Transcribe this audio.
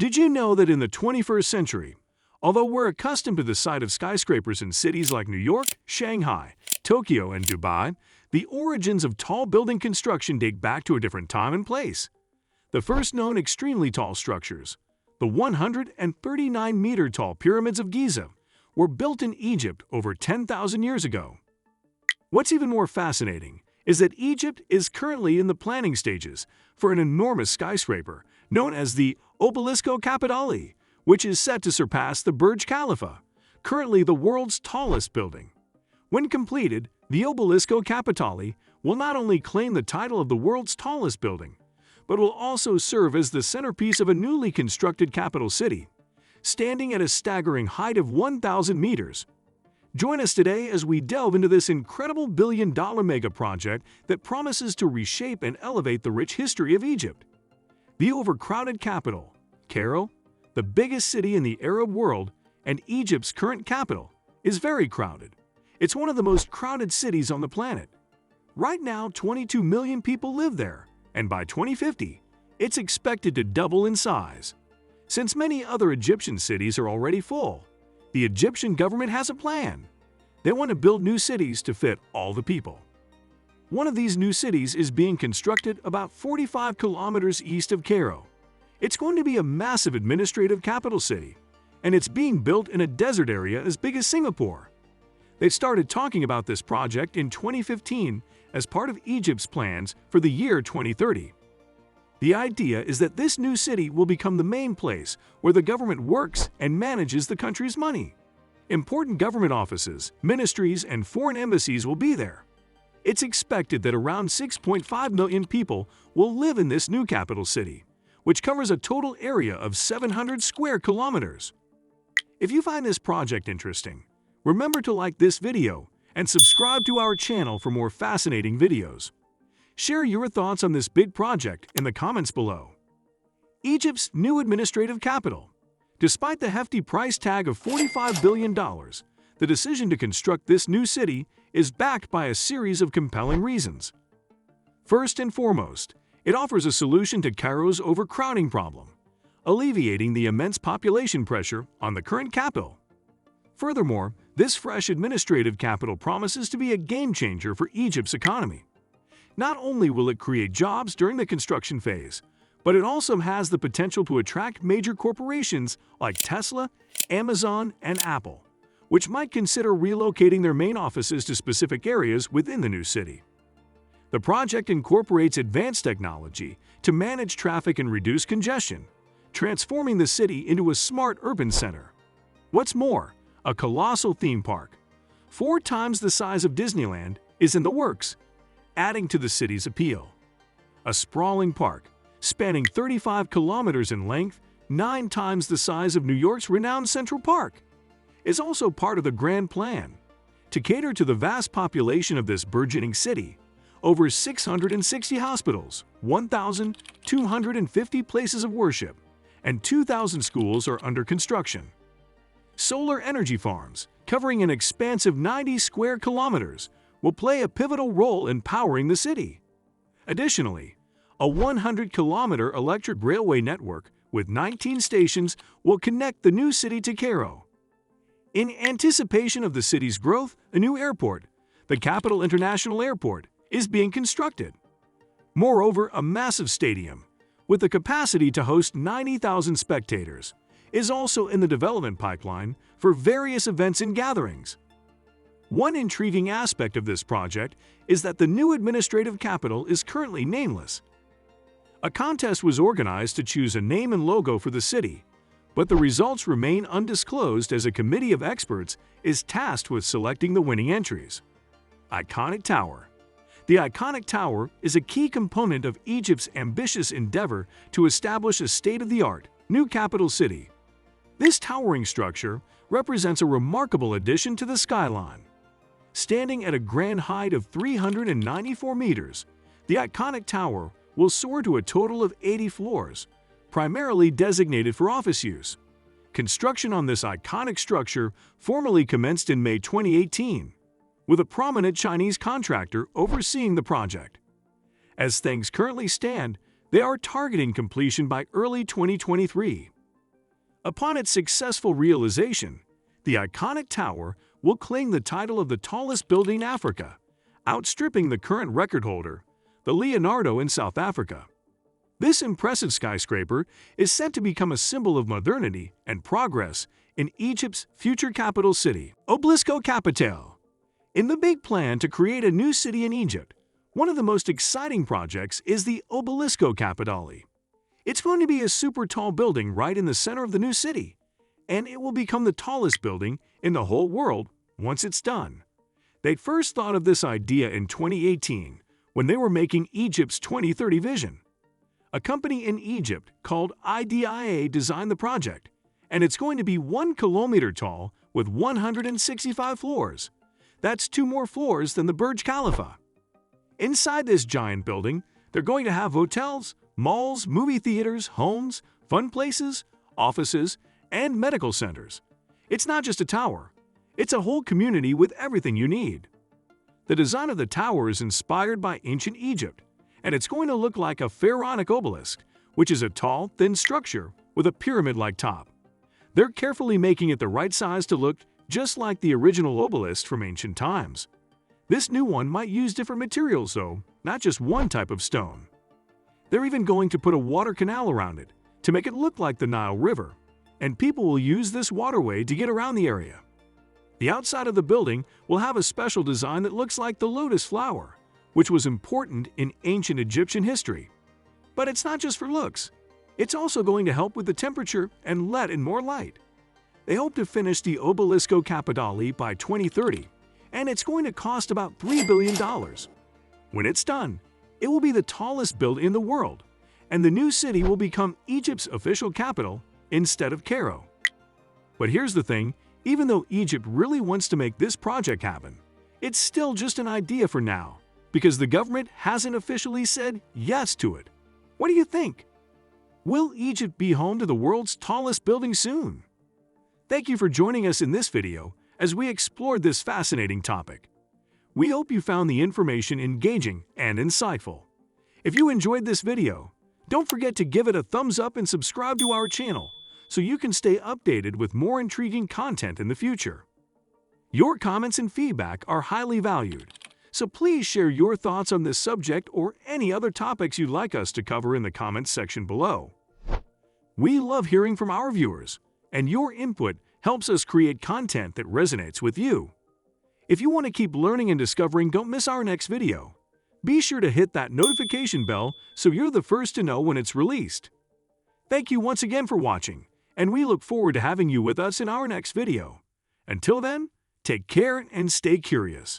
Did you know that in the 21st century, although we're accustomed to the sight of skyscrapers in cities like New York, Shanghai, Tokyo, and Dubai, the origins of tall building construction date back to a different time and place? The first known extremely tall structures, the 139-meter-tall pyramids of Giza, were built in Egypt over 10,000 years ago. What's even more fascinating is that Egypt is currently in the planning stages for an enormous skyscraper known as the Oblisco Capitale, which is set to surpass the Burj Khalifa, currently the world's tallest building. When completed, the Oblisco Capitale will not only claim the title of the world's tallest building, but will also serve as the centerpiece of a newly constructed capital city, standing at a staggering height of 1,000 meters. Join us today as we delve into this incredible billion-dollar mega-project that promises to reshape and elevate the rich history of Egypt. The overcrowded capital, Cairo, the biggest city in the Arab world and Egypt's current capital, is very crowded. It's one of the most crowded cities on the planet. Right now, 22 million people live there, and by 2050, it's expected to double in size. Since many other Egyptian cities are already full, the Egyptian government has a plan. They want to build new cities to fit all the people. One of these new cities is being constructed about 45 kilometers east of Cairo. It's going to be a massive administrative capital city, and it's being built in a desert area as big as Singapore. They started talking about this project in 2015 as part of Egypt's plans for the year 2030. The idea is that this new city will become the main place where the government works and manages the country's money. Important government offices, ministries, and foreign embassies will be there. It's expected that around 6.5 million people will live in this new capital city, which covers a total area of 700 square kilometers. If you find this project interesting, remember to like this video and subscribe to our channel for more fascinating videos. Share your thoughts on this big project in the comments below. Egypt's new administrative capital. Despite the hefty price tag of $45 billion, the decision to construct this new city is backed by a series of compelling reasons. First and foremost, it offers a solution to Cairo's overcrowding problem, alleviating the immense population pressure on the current capital. Furthermore, this fresh administrative capital promises to be a game-changer for Egypt's economy. Not only will it create jobs during the construction phase, but it also has the potential to attract major corporations like Tesla, Amazon, and Apple, which might consider relocating their main offices to specific areas within the new city. The project incorporates advanced technology to manage traffic and reduce congestion, transforming the city into a smart urban center. What's more, a colossal theme park, 4 times the size of Disneyland, is in the works, adding to the city's appeal. A sprawling park, spanning 35 kilometers in length, 9 times the size of New York's renowned Central Park, is also part of the grand plan. To cater to the vast population of this burgeoning city, over 660 hospitals, 1,250 places of worship, and 2,000 schools are under construction. Solar energy farms, covering an expansive 90 square kilometers, will play a pivotal role in powering the city. Additionally, a 100-kilometer electric railway network with 19 stations will connect the new city to Cairo. In anticipation of the city's growth, a new airport, the Capital International Airport, is being constructed. Moreover, a massive stadium, with the capacity to host 90,000 spectators, is also in the development pipeline for various events and gatherings. One intriguing aspect of this project is that the new administrative capital is currently nameless. A contest was organized to choose a name and logo for the city, but the results remain undisclosed as a committee of experts is tasked with selecting the winning entries. Iconic Tower. The iconic tower is a key component of Egypt's ambitious endeavor to establish a state-of-the-art new capital city. This towering structure represents a remarkable addition to the skyline. Standing at a grand height of 394 meters, the iconic tower will soar to a total of 80 floors, primarily designated for office use. Construction on this iconic structure formally commenced in May 2018, with a prominent Chinese contractor overseeing the project. As things currently stand, they are targeting completion by early 2023. Upon its successful realization, the iconic tower will claim the title of the tallest building in Africa, outstripping the current record holder, the Leonardo in South Africa. This impressive skyscraper is set to become a symbol of modernity and progress in Egypt's future capital city, Oblisco Capitale. In the big plan to create a new city in Egypt, one of the most exciting projects is the Oblisco Capitale. It's going to be a super tall building right in the center of the new city, and it will become the tallest building in the whole world once it's done. They first thought of this idea in 2018 when they were making Egypt's 2030 vision. A company in Egypt called IDIA designed the project, and it's going to be 1 kilometer tall with 165 floors. That's 2 more floors than the Burj Khalifa. Inside this giant building, they're going to have hotels, malls, movie theaters, homes, fun places, offices, and medical centers. It's not just a tower. It's a whole community with everything you need. The design of the tower is inspired by ancient Egypt, and it's going to look like a pharaonic obelisk, which is a tall, thin structure with a pyramid-like top. They're carefully making it the right size to look just like the original obelisk from ancient times. This new one might use different materials though, not just one type of stone. They're even going to put a water canal around it to make it look like the Nile River, and people will use this waterway to get around the area. The outside of the building will have a special design that looks like the lotus flower, which was important in ancient Egyptian history. But it's not just for looks. It's also going to help with the temperature and let in more light. They hope to finish the Oblisco Capitale by 2030, and it's going to cost about $3 billion. When it's done, it will be the tallest building in the world, and the new city will become Egypt's official capital instead of Cairo. But here's the thing, even though Egypt really wants to make this project happen, it's still just an idea for now, because the government hasn't officially said yes to it. What do you think? Will Egypt be home to the world's tallest building soon? Thank you for joining us in this video as we explored this fascinating topic. We hope you found the information engaging and insightful. If you enjoyed this video, don't forget to give it a thumbs up and subscribe to our channel so you can stay updated with more intriguing content in the future. Your comments and feedback are highly valued, so please share your thoughts on this subject or any other topics you'd like us to cover in the comments section below. We love hearing from our viewers, and your input helps us create content that resonates with you. If you want to keep learning and discovering, don't miss our next video. Be sure to hit that notification bell so you're the first to know when it's released. Thank you once again for watching, and we look forward to having you with us in our next video. Until then, take care and stay curious.